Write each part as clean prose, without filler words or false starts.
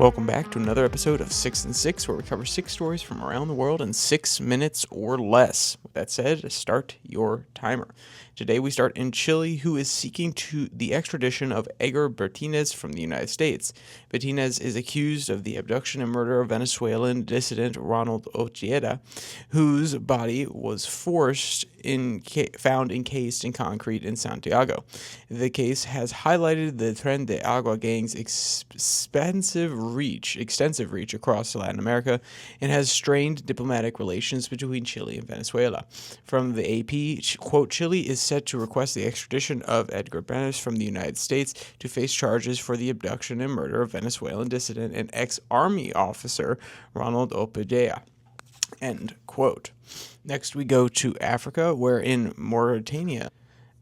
Welcome back to another episode of 6 and 6, where we cover 6 stories from around the world in 6 minutes or less. With that said, start your timer. Today we start in Chile, who is seeking the extradition of Edgar Bertinez from the United States. Bertinez is accused of the abduction and murder of Venezuelan dissident Ronald Ojeda, whose body was found encased in concrete in Santiago. The case has highlighted the Tren de Agua gang's extensive reach across Latin America and has strained diplomatic relations between Chile and Venezuela. From the AP, quote, Chile is set to request the extradition of Edgar Bertinez from the United States to face charges for the abduction and murder of Venezuelan dissident and ex-army officer Ronald Ojeda. End quote. Next we go to Africa, where in Mauritania,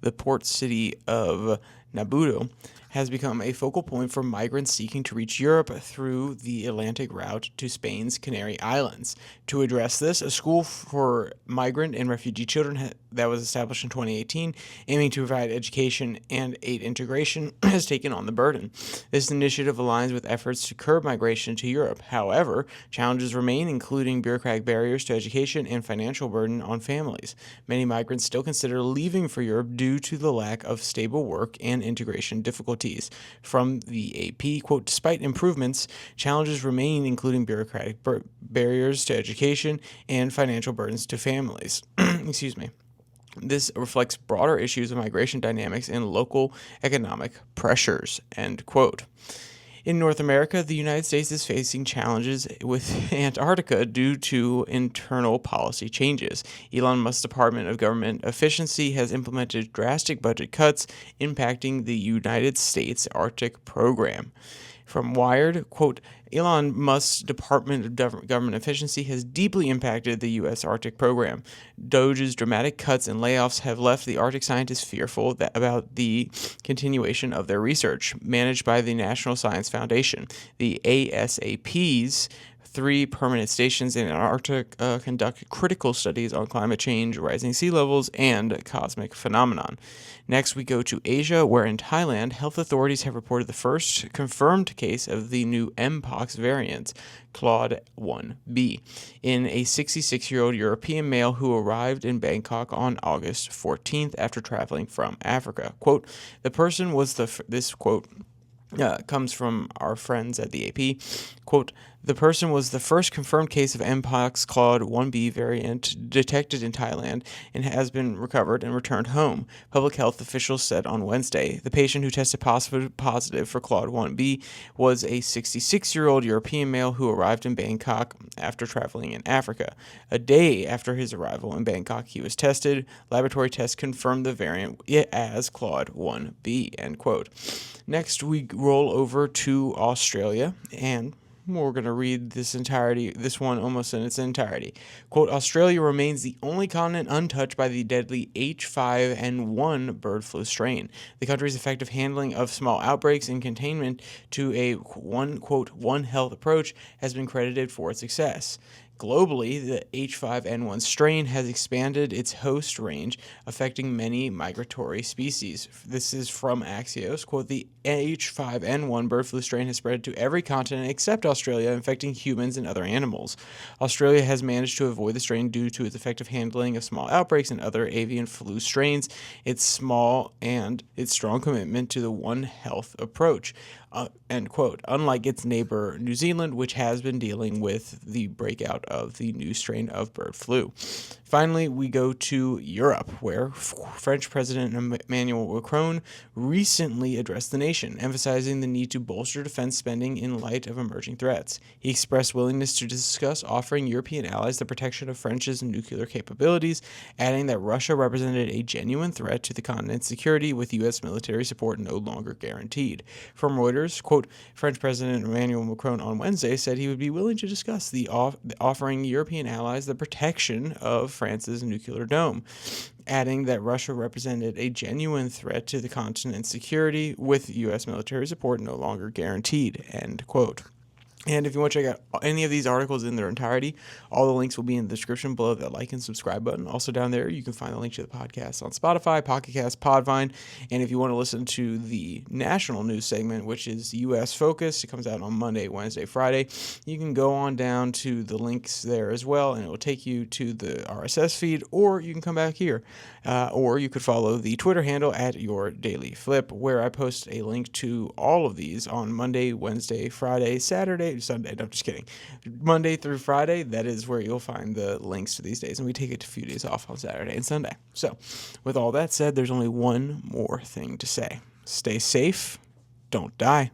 the port city of Nabudo has become a focal point for migrants seeking to reach Europe through the Atlantic route to Spain's Canary Islands. To address this, a school for migrant and refugee children that was established in 2018, aiming to provide education and aid integration, has taken on the burden. This initiative aligns with efforts to curb migration to Europe. However, challenges remain, including bureaucratic barriers to education and financial burden on families. Many migrants still consider leaving for Europe due to the lack of stable work and integration difficulties. From the AP, quote, despite improvements, challenges remain, including bureaucratic barriers to education and financial burdens to families. Excuse me. This reflects broader issues of migration dynamics and local economic pressures, end quote. In North America, the United States is facing challenges with Antarctica due to internal policy changes. Elon Musk's Department of Government Efficiency has implemented drastic budget cuts, impacting the United States Arctic program. From Wired, quote, Elon Musk's Department of Government Efficiency has deeply impacted the U.S. Arctic program. Doge's dramatic cuts and layoffs have left the Arctic scientists fearful about the continuation of their research. Managed by the National Science Foundation, the ASAP's 3 permanent stations in Antarctica conduct critical studies on climate change, rising sea levels, and cosmic phenomenon. Next, we go to Asia, where in Thailand, health authorities have reported the first confirmed case of the new Mpox variant, Clade 1b, in a 66-year-old European male who arrived in Bangkok on August 14th after traveling from Africa. Quote, the person was this quote comes from our friends at the AP. Quote, the person was the first confirmed case of Mpox Clade 1b variant detected in Thailand and has been recovered and returned home, public health officials said on Wednesday. The patient who tested positive for Clade 1b was a 66-year-old European male who arrived in Bangkok after traveling in Africa. A day after his arrival in Bangkok, he was tested. Laboratory tests confirmed the variant as Clade 1b, end quote. Next, we roll over to Australia, and we're going to read this one almost in its entirety. Quote, Australia remains the only continent untouched by the deadly H5N1 bird flu strain. The country's effective handling of small outbreaks and containment to a one health approach has been credited for its success. Globally, the H5N1 strain has expanded its host range, affecting many migratory species. This is from Axios. Quote, the H5N1 bird flu strain has spread to every continent except Australia, infecting humans and other animals. Australia has managed to avoid the strain due to its effective handling of small outbreaks and other avian flu strains, its strong commitment to the One Health approach. End quote. Unlike its neighbor New Zealand, which has been dealing with the breakout of the new strain of bird flu. Finally, we go to Europe, where French President Emmanuel Macron recently addressed the nation, emphasizing the need to bolster defense spending in light of emerging threats. He expressed willingness to discuss offering European allies the protection of France's nuclear capabilities, adding that Russia represented a genuine threat to the continent's security, with U.S. military support no longer guaranteed. From Reuters, quote, French President Emmanuel Macron on Wednesday said he would be willing to discuss offering European allies the protection of France's nuclear dome, adding that Russia represented a genuine threat to the continent's security, with U.S. military support no longer guaranteed, end quote. And if you want to check out any of these articles in their entirety, all the links will be in the description below that like and subscribe button. Also down there, you can find the link to the podcast on Spotify, Pocket Cast, Podvine. And if you want to listen to the national news segment, which is U.S. focused, it comes out on Monday, Wednesday, Friday. You can go on down to the links there as well, and it will take you to the RSS feed, or you can come back here. Or you could follow the Twitter handle at Your Daily Flip, where I post a link to all of these on Monday, Wednesday, Friday, Saturday, Sunday. No, just kidding. Monday through Friday, that is where you'll find the links to these days. And we take a few days off on Saturday and Sunday. So, with all that said, there's only one more thing to say. Stay safe. Don't die.